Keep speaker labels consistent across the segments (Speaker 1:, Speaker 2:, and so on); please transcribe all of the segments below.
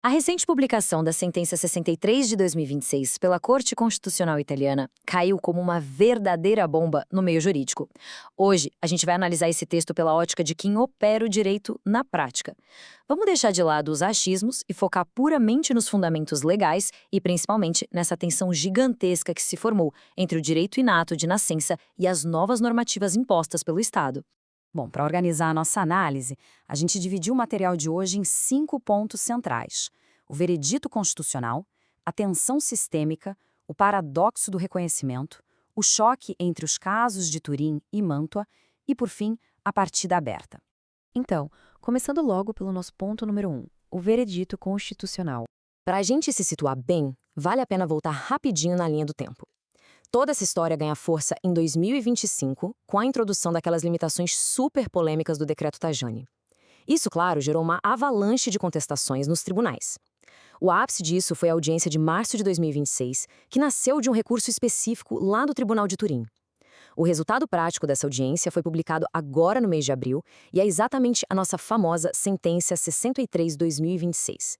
Speaker 1: A recente publicação da sentença 63 de 2026 pela Corte Constitucional Italiana caiu como uma verdadeira bomba no meio jurídico. Hoje, a gente vai analisar esse texto pela ótica de quem opera o direito na prática. Vamos deixar de lado os achismos e focar puramente nos fundamentos legais e, principalmente, nessa tensão gigantesca que se formou entre o direito inato de nascença e as novas normativas impostas pelo Estado.
Speaker 2: Bom, para organizar a nossa análise, a gente dividiu o material de hoje em 5 pontos centrais: o veredito constitucional, a tensão sistêmica, o paradoxo do reconhecimento, o choque entre os casos de Turim e Mântua e, por fim, a partida aberta.
Speaker 3: Então, começando logo pelo nosso ponto número 1, o veredito constitucional.
Speaker 1: Para a gente se situar bem, vale a pena voltar rapidinho na linha do tempo. Toda essa história ganha força em 2025, com a introdução daquelas limitações super polêmicas do Decreto Tajani. Isso, claro, gerou uma avalanche de contestações nos tribunais. O ápice disso foi a audiência de março de 2026, que nasceu de um recurso específico lá do Tribunal de Turim. O resultado prático dessa audiência foi publicado agora no mês de abril e é exatamente a nossa famosa Sentença 63/2026.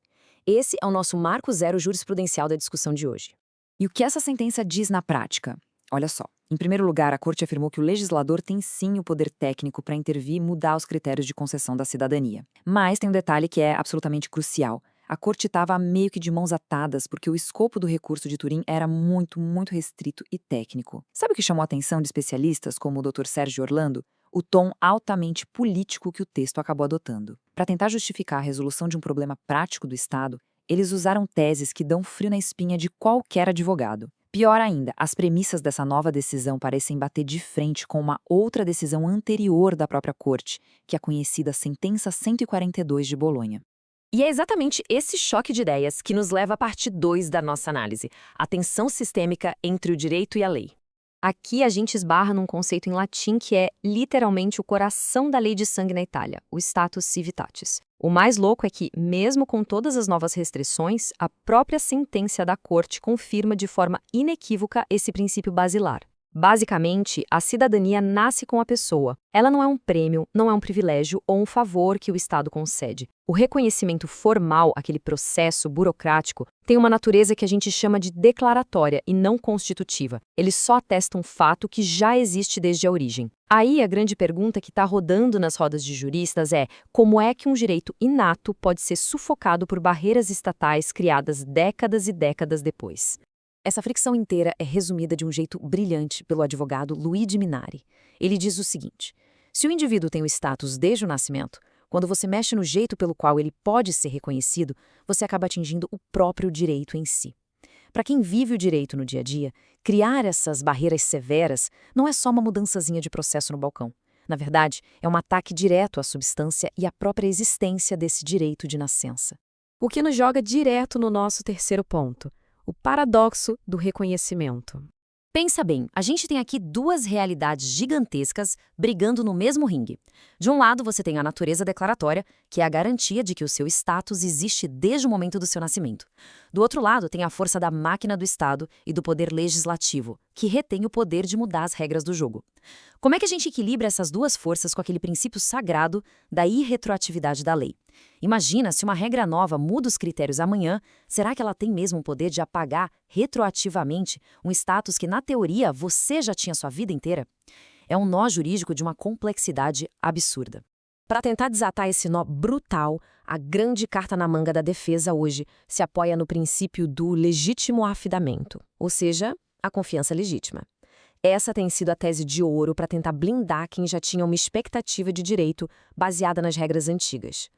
Speaker 1: Esse é o nosso marco zero jurisprudencial da discussão de hoje.
Speaker 2: E o que essa sentença diz na prática? Olha só, em primeiro lugar, a Corte afirmou que o legislador tem sim o poder técnico para intervir e mudar os critérios de concessão da cidadania. Mas tem um detalhe que é absolutamente crucial. A Corte estava meio que de mãos atadas porque o escopo do recurso de Turim era muito restrito e técnico. Sabe o que chamou a atenção de especialistas como o Dr. Sérgio Orlando? O tom altamente político que o texto acabou adotando. Para tentar justificar a resolução de um problema prático do Estado, eles usaram teses que dão frio na espinha de qualquer advogado. Pior ainda, as premissas dessa nova decisão parecem bater de frente com uma outra decisão anterior da própria Corte, que é a conhecida Sentença 142 de Bolonha.
Speaker 4: E é exatamente esse choque de ideias que nos leva à parte 2 da nossa análise, a tensão sistêmica entre o direito e a lei.
Speaker 3: Aqui a gente esbarra num conceito em latim que é literalmente o coração da lei de sangue na Itália, o status civitatis. O mais louco é que, mesmo com todas as novas restrições, a própria sentença da Corte confirma de forma inequívoca esse princípio basilar. Basicamente, a cidadania nasce com a pessoa. Ela não é um prêmio, não é um privilégio ou um favor que o Estado concede. O reconhecimento formal, aquele processo burocrático, tem uma natureza que a gente chama de declaratória e não constitutiva. Ele só atesta um fato que já existe desde a origem. Aí a grande pergunta que está rodando nas rodas de juristas é: como é que um direito inato pode ser sufocado por barreiras estatais criadas décadas e décadas depois?
Speaker 1: Essa fricção inteira é resumida de um jeito brilhante pelo advogado Luigi Minari. Ele diz o seguinte: se o indivíduo tem o status desde o nascimento, quando você mexe no jeito pelo qual ele pode ser reconhecido, você acaba atingindo o próprio direito em si. Para quem vive o direito no dia a dia, criar essas barreiras severas não é só uma mudançazinha de processo no balcão. Na verdade, é um ataque direto à substância e à própria existência desse direito de nascença.
Speaker 3: O que nos joga direto no nosso terceiro ponto: o paradoxo do reconhecimento.
Speaker 1: Pensa bem, a gente tem aqui duas realidades gigantescas brigando no mesmo ringue. De um lado, você tem a natureza declaratória, que é a garantia de que o seu status existe desde o momento do seu nascimento. Do outro lado, tem a força da máquina do Estado e do poder legislativo, que retém o poder de mudar as regras do jogo. Como é que a gente equilibra essas duas forças com aquele princípio sagrado da irretroatividade da lei? Imagina se uma regra nova muda os critérios amanhã, será que ela tem mesmo o poder de apagar retroativamente um status que, na teoria, você já tinha sua vida inteira? É um nó jurídico de uma complexidade absurda. Para tentar desatar esse nó brutal, a grande carta na manga da defesa hoje se apoia no princípio do legítimo afidamento, ou seja, a confiança legítima. Essa tem sido a tese de ouro para tentar blindar quem já tinha uma expectativa de direito baseada nas regras antigas.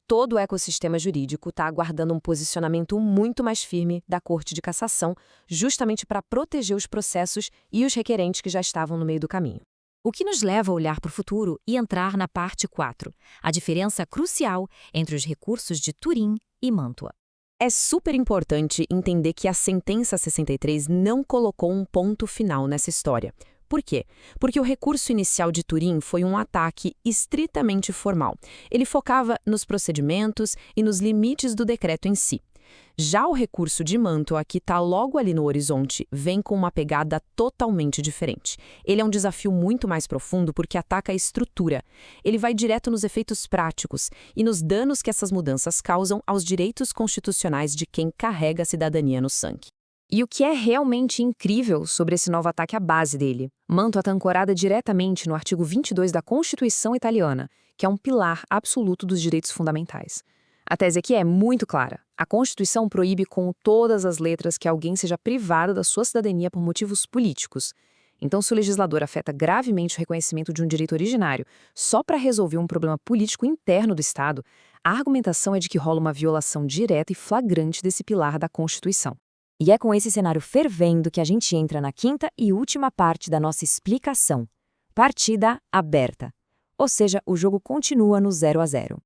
Speaker 1: Todo o ecossistema jurídico está aguardando um posicionamento muito mais firme da Corte de Cassação, justamente para proteger os processos e os requerentes que já estavam no meio do caminho. O que nos leva a olhar para o futuro e entrar na parte 4, a diferença crucial entre os recursos de Turim e Mântua. É super importante entender que a Sentença 63 não colocou um ponto final nessa história. Por quê? Porque o recurso inicial de Turim foi um ataque estritamente formal. Ele focava nos procedimentos e nos limites do decreto em si.
Speaker 4: Já o recurso de Mantua, que está logo ali no horizonte, vem com uma pegada totalmente diferente. Ele é um desafio muito mais profundo porque ataca a estrutura. Ele vai direto nos efeitos práticos e nos danos que essas mudanças causam aos direitos constitucionais de quem carrega a cidadania no sangue.
Speaker 3: E o que é realmente incrível sobre esse novo ataque à base dele? Mantua está ancorada diretamente no artigo 22 da Constituição italiana, que é um pilar absoluto dos direitos fundamentais. A tese aqui é muito clara. A Constituição proíbe com todas as letras que alguém seja privado da sua cidadania por motivos políticos. Então, se o legislador afeta gravemente o reconhecimento de um direito originário só para resolver um problema político interno do Estado, a argumentação é de que rola uma violação direta e flagrante desse pilar da Constituição.
Speaker 2: E é com esse cenário fervendo que a gente entra na quinta e última parte da nossa explicação. Partida aberta. Ou seja, o jogo continua no 0-0.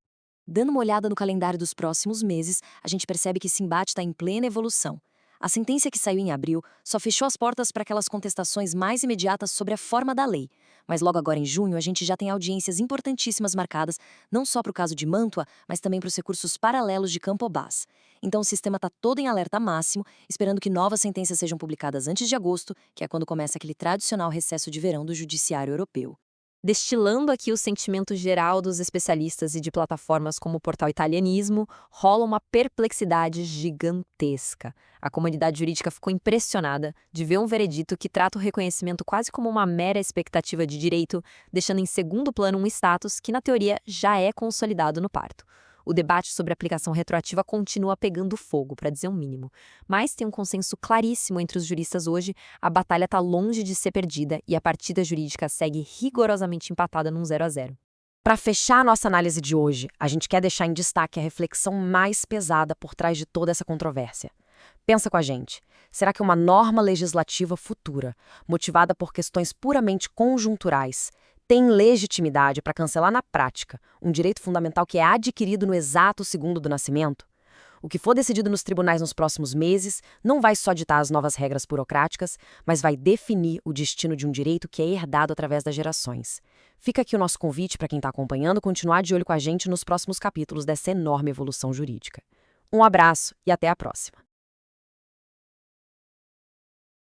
Speaker 1: Dando uma olhada no calendário dos próximos meses, a gente percebe que esse embate está em plena evolução. A sentença que saiu em abril só fechou as portas para aquelas contestações mais imediatas sobre a forma da lei. Mas logo agora em junho, a gente já tem audiências importantíssimas marcadas, não só para o caso de Mantua, mas também para os recursos paralelos de Campobás. Então o sistema está todo em alerta máximo, esperando que novas sentenças sejam publicadas antes de agosto, que é quando começa aquele tradicional recesso de verão do Judiciário Europeu.
Speaker 3: Destilando aqui o sentimento geral dos especialistas e de plataformas como o portal Italianismo, rola uma perplexidade gigantesca. A comunidade jurídica ficou impressionada de ver um veredito que trata o reconhecimento quase como uma mera expectativa de direito, deixando em segundo plano um status que, na teoria, já é consolidado no parto. O debate sobre a aplicação retroativa continua pegando fogo, para dizer o mínimo. Mas tem um consenso claríssimo entre os juristas hoje, a batalha está longe de ser perdida e a partida jurídica segue rigorosamente empatada num 0-0.
Speaker 4: Para fechar a nossa análise de hoje, a gente quer deixar em destaque a reflexão mais pesada por trás de toda essa controvérsia. Pensa com a gente, será que uma norma legislativa futura, motivada por questões puramente conjunturais, tem legitimidade para cancelar na prática um direito fundamental que é adquirido no exato segundo do nascimento? O que for decidido nos tribunais nos próximos meses não vai só ditar as novas regras burocráticas, mas vai definir o destino de um direito que é herdado através das gerações. Fica aqui o nosso convite para quem está acompanhando continuar de olho com a gente nos próximos capítulos dessa enorme evolução jurídica. Um abraço e até a próxima!